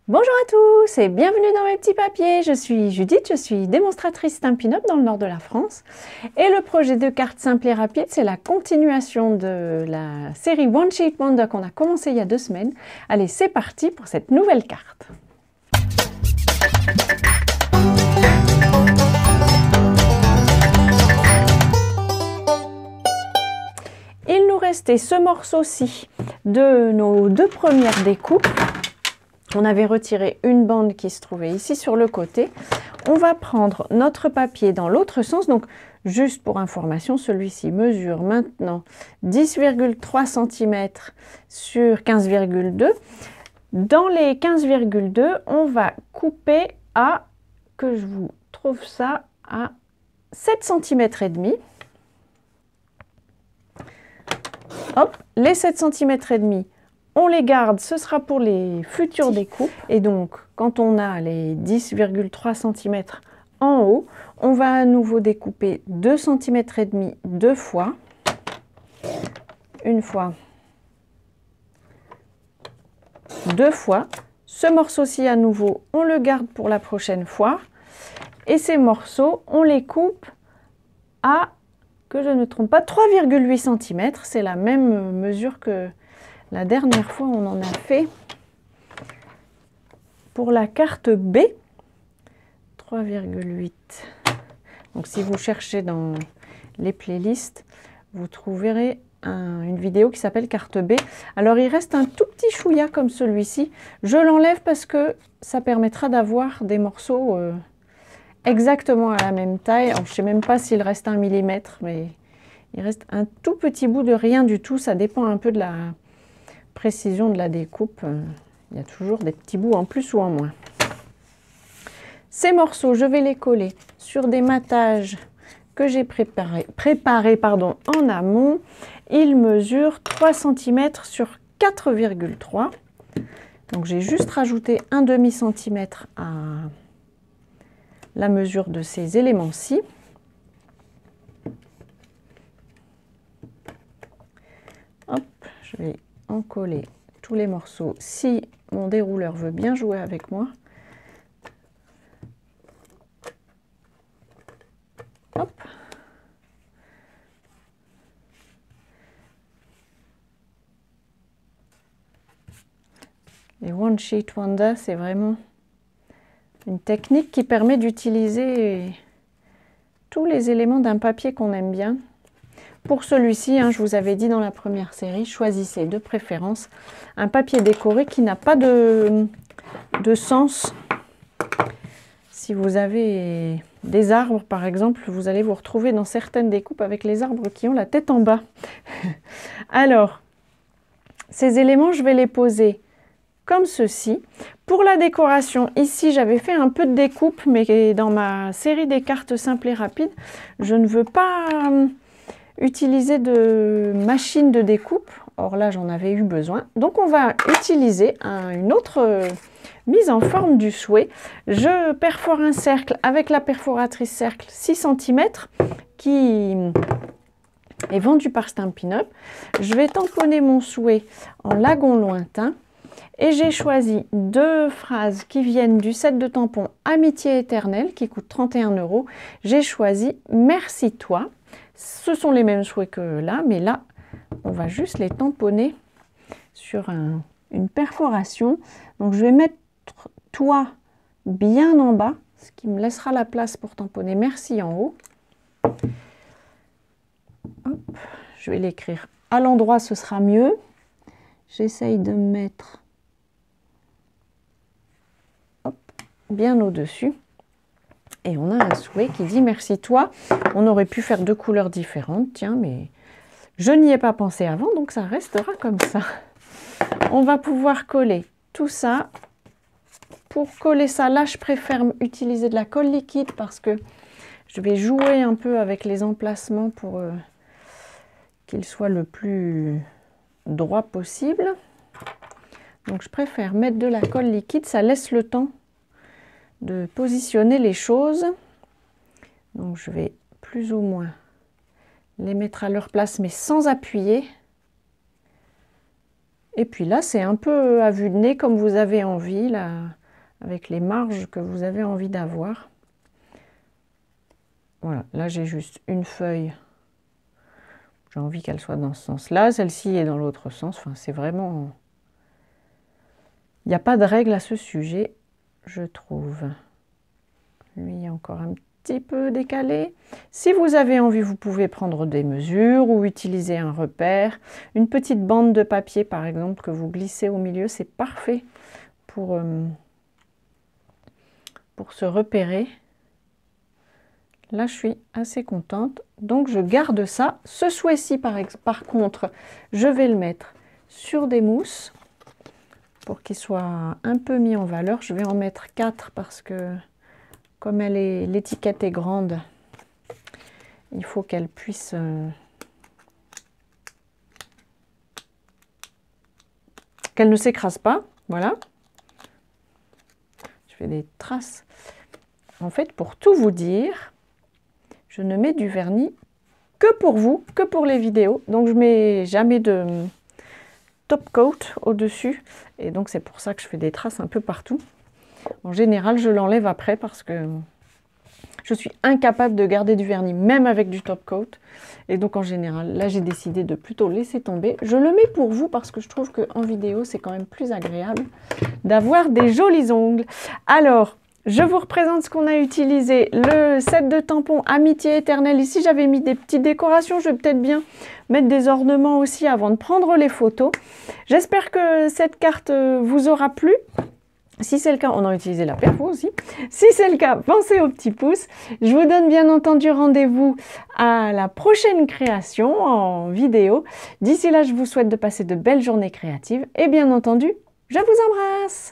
Bonjour à tous et bienvenue dans mes petits papiers. Je suis Judith, je suis démonstratrice Stampin' Up dans le nord de la France. Et le projet de cartes simples et rapides, c'est la continuation de la série One Sheet Wonder qu'on a commencé il y a 2 semaines. Allez, c'est parti pour cette nouvelle carte. Il nous restait ce morceau-ci de nos 2 premières découpes. On avait retiré une bande qui se trouvait ici sur le côté. On va prendre notre papier dans l'autre sens. Donc, juste pour information, celui-ci mesure maintenant 10,3 cm sur 15,2. Dans les 15,2, on va couper à, que je vous trouve ça, à 7 cm et demi. Hop, les 7 cm et demi. On les garde, ce sera pour les futures découpes. Et donc, quand on a les 10,3 cm en haut, on va à nouveau découper 2 cm et demi 2 fois. Une fois. 2 fois. Ce morceau-ci à nouveau, on le garde pour la prochaine fois. Et ces morceaux, on les coupe à, que je ne me trompe pas, 3,8 cm. C'est la même mesure que la dernière fois, on en a fait pour la carte B, 3,8. Donc, si vous cherchez dans les playlists, vous trouverez une vidéo qui s'appelle carte B. Alors, il reste un tout petit chouïa comme celui-ci. Je l'enlève parce que ça permettra d'avoir des morceaux exactement à la même taille. Alors, je ne sais même pas s'il reste 1 mm, mais il reste un tout petit bout de rien du tout. Ça dépend un peu de la précision de la découpe. Il y a toujours des petits bouts en plus ou en moins. Ces morceaux, je vais les coller sur des mattages que j'ai préparés en amont. Ils mesurent 3 cm sur 4,3. Donc j'ai juste rajouté un demi centimètre à la mesure de ces éléments-ci. Hop, je vais en coller tous les morceaux si mon dérouleur veut bien jouer avec moi. Hop. Les One Sheet Wonder, c'est vraiment une technique qui permet d'utiliser tous les éléments d'un papier qu'on aime bien. Pour celui-ci, je vous avais dit dans la première série, choisissez de préférence un papier décoré qui n'a pas de sens. Si vous avez des arbres, par exemple, vous allez vous retrouver dans certaines découpes avec les arbres qui ont la tête en bas. Alors, ces éléments, je vais les poser comme ceci. Pour la décoration, ici, j'avais fait un peu de découpe, mais dans ma série des cartes simples et rapides, je ne veux pas utiliser de machine de découpe. Or là, j'en avais eu besoin. Donc, on va utiliser une autre mise en forme du souhait. Je perfore un cercle avec la perforatrice cercle 6 cm qui est vendue par Stampin' Up. Je vais tamponner mon souhait en lagon lointain. Et j'ai choisi 2 phrases qui viennent du set de tampons Amitié éternelle qui coûte 31 €. J'ai choisi Merci toi. Ce sont les mêmes souhaits que là, mais là, on va juste les tamponner sur une perforation. Donc, je vais mettre toi bien en bas, ce qui me laissera la place pour tamponner Merci en haut. Hop, je vais l'écrire à l'endroit, ce sera mieux. J'essaye de me mettre bien au-dessus. Et on a un souhait qui dit merci toi. On aurait pu faire 2 couleurs différentes, tiens, mais je n'y ai pas pensé avant, donc ça restera comme ça. On va pouvoir coller tout ça. Pour coller ça, là, je préfère utiliser de la colle liquide parce que je vais jouer un peu avec les emplacements pour qu'ils soient le plus droit possible. Donc, je préfère mettre de la colle liquide, ça laisse le temps de positionner les choses. Donc je vais plus ou moins les mettre à leur place mais sans appuyer Et puis là, c'est un peu à vue de nez comme vous avez envie, là, avec les marges que vous avez envie d'avoir. Voilà, là j'ai juste une feuille. J'ai envie qu'elle soit dans ce sens-là. Celle-ci est dans l'autre sens. Enfin, c'est vraiment... Il n'y a pas de règle à ce sujet, je trouve. Lui est encore un petit peu décalé. Si vous avez envie, vous pouvez prendre des mesures ou utiliser un repère. Une petite bande de papier, par exemple, que vous glissez au milieu, c'est parfait pour se repérer. Là, je suis assez contente. Donc, je garde ça. Ce souhait-ci, par contre, je vais le mettre sur des mousses pour qu'il soit un peu mis en valeur. Je vais en mettre 4 parce que, comme l'étiquette est grande, il faut qu'elle puisse... qu'elle ne s'écrase pas. Voilà. Je fais des traces. En fait, pour tout vous dire... Je ne mets du vernis que pour vous, que pour les vidéos. Donc, je ne mets jamais de top coat au-dessus. Et donc, c'est pour ça que je fais des traces un peu partout. En général, je l'enlève après parce que je suis incapable de garder du vernis, même avec du top coat. Et donc, en général, là, j'ai décidé de plutôt laisser tomber. Je le mets pour vous parce que je trouve qu'en vidéo, c'est quand même plus agréable d'avoir des jolis ongles. Alors... je vous représente ce qu'on a utilisé, le set de tampons Amitié Éternelle. Ici, j'avais mis des petites décorations. Je vais peut-être bien mettre des ornements aussi avant de prendre les photos. J'espère que cette carte vous aura plu. Si c'est le cas, on a utilisé la paire, vous aussi. Si c'est le cas, pensez au petit pouce. Je vous donne bien entendu rendez-vous à la prochaine création en vidéo. D'ici là, je vous souhaite de passer de belles journées créatives. Et bien entendu, je vous embrasse!